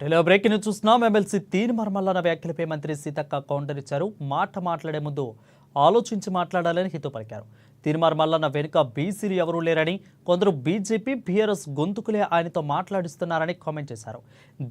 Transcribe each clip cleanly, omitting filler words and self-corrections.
Breaking news చూస్తున్నాం. MLC Teenmar Mallanna వ్యాఖ్యలపై మంత్రి సీతక్క కౌంటర్ ఇచ్చారు. మాట్లాడే ముందు ఆలోచించి మాట్లాడాలని హితవు పలికారు. తీర్మార్ మల్లన్న వెనుక బీసీలు ఎవరూ లేరని, కొందరు బీజేపీ బీఆర్ఎస్ గొంతుకులే ఆయనతో మాట్లాడిస్తున్నారని కామెంట్ చేశారు.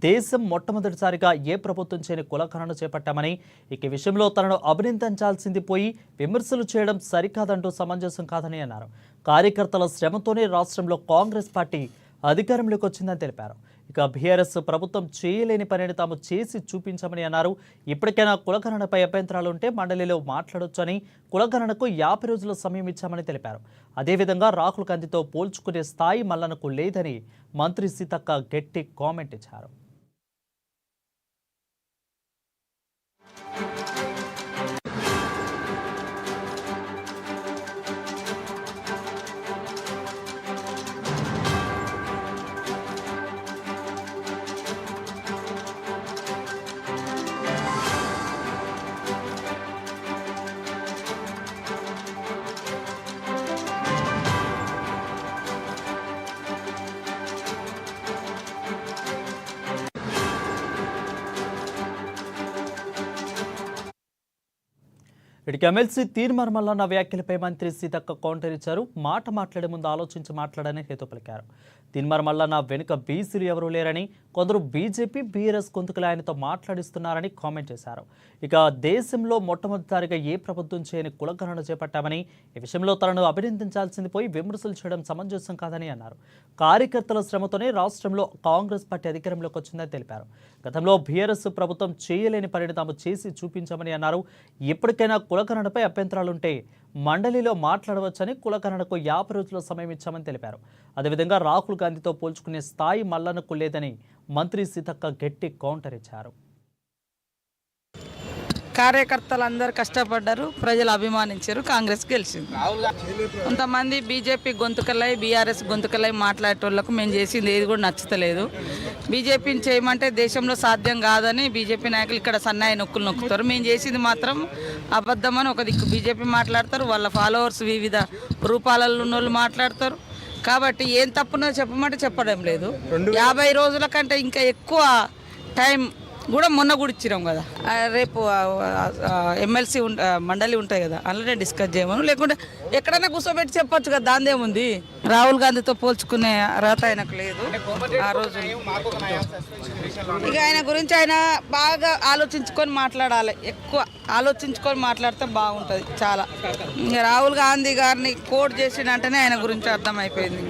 దేశం మొట్టమొదటిసారిగా ఏ ప్రభుత్వం చేయని కులగణన చేపట్టామని, ఈ విషయంలో తనను అభినందించాల్సింది పోయి విమర్శలు చేయడం సరికాదంటూ సమంజసం కాదని అన్నారు. కార్యకర్తల శ్రమతోనే రాష్ట్రంలో కాంగ్రెస్ పార్టీ అధికారంలోకి వచ్చిందని తెలిపారు. ఇక బీఆర్ఎస్ ప్రభుత్వం చేయలేని పనిని తాము చేసి చూపించామని అన్నారు. ఇప్పటికైనా కులగణనపై అభ్యంతరాలు ఉంటే మండలిలో మాట్లాడొచ్చని, కులగణనకు 50 రోజుల సమయం ఇచ్చామని తెలిపారు. అదేవిధంగా రాహుల్ గాంధీతో పోల్చుకునే స్థాయి మల్లన్నకు లేదని మంత్రి సీతక్క గట్టి కామెంట్ ఇచ్చారు. ఇటుక ఎమ్మెల్సీ తీర్మార్ మల్లన్న వ్యాఖ్యలపై మంత్రి సీతక్క కౌంటర్ ఇచ్చారు. మాట్లాడే ముందు ఆలోచించి మాట్లాడని హితవు పలికారు. తీర్మార్ మల్లన్న వెనుక బీసీలు ఎవరూ లేరని, కొందరు బీజేపీ బీఆర్ఎస్ గొంతుకులు ఆయనతో మాట్లాడిస్తున్నారని కామెంట్ చేశారు. ఇక దేశంలో మొట్టమొదటిసారిగా ఏ ప్రభుత్వం చేయని కులగణన చేపట్టామని, ఈ విషయంలో తనను అభినందించాల్సింది పోయి విమర్శలు చేయడం సమంజసం కాదని అన్నారు. కార్యకర్తల శ్రమతోనే రాష్ట్రంలో కాంగ్రెస్ పార్టీ అధికారంలోకి వచ్చిందని తెలిపారు. గతంలో బీఆర్ఎస్ ప్రభుత్వం చేయలేని పనిని తాము చేసి చూపించామని అన్నారు. ఇప్పటికైనా కులగణనపై అభ్యంతరాలుంటే మండలిలో మాట్లాడవచ్చని, కులగణనకు 50 రోజుల సమయం ఇచ్చామని తెలిపారు. అదేవిధంగా రాహుల్ గాంధీతో పోల్చుకునే స్థాయి మల్లన్నకు లేదని మంత్రి సీతక్క గట్టి కౌంటర్ ఇచ్చారు. కార్యకర్తలందరూ కష్టపడ్డారు, ప్రజలు అభిమానించారు, కాంగ్రెస్ గెలిచింది. కొంతమంది బీజేపీ గొంతుకలై బీఆర్ఎస్ గొంతుకలై మాట్లాడేటోళ్లకు మేము చేసింది ఏది కూడా నచ్చుతలేదు. బీజేపీని చేయమంటే దేశంలో సాధ్యం కాదని బీజేపీ నాయకులు ఇక్కడ సన్నాయి నొక్కులు నొక్కుతారు. మేము చేసింది మాత్రం అబద్ధమని ఒక దిక్కు బీజేపీ మాట్లాడతారు, వాళ్ళ ఫాలోవర్స్ వివిధ రూపాలలో ఉన్న వాళ్ళు మాట్లాడతారు. కాబట్టి ఏం తప్పునో చెప్పమంటే చెప్పడం లేదు. 50 రోజుల కంటే ఇంకా ఎక్కువ టైం కూడా మొన్న కూడా ఇచ్చినాం కదా. రేపు ఎమ్మెల్సీ మండలి ఉంటాయి కదా, అందులోనే డిస్కస్ చేయమను, లేకుంటే ఎక్కడైనా కూర్చోబెట్టి చెప్పొచ్చు కదా, దాందేముంది. రాహుల్ గాంధీతో పోల్చుకునే అర్హత ఆయనకు లేదు. ఆ రోజు ఇక ఆయన గురించి ఆయన బాగా ఆలోచించుకొని మాట్లాడాలి, ఎక్కువ ఆలోచించుకొని మాట్లాడితే బాగుంటుంది చాలా. రాహుల్ గాంధీ గారిని కోట్ చేసినంటేనే ఆయన గురించి అర్థమైపోయింది.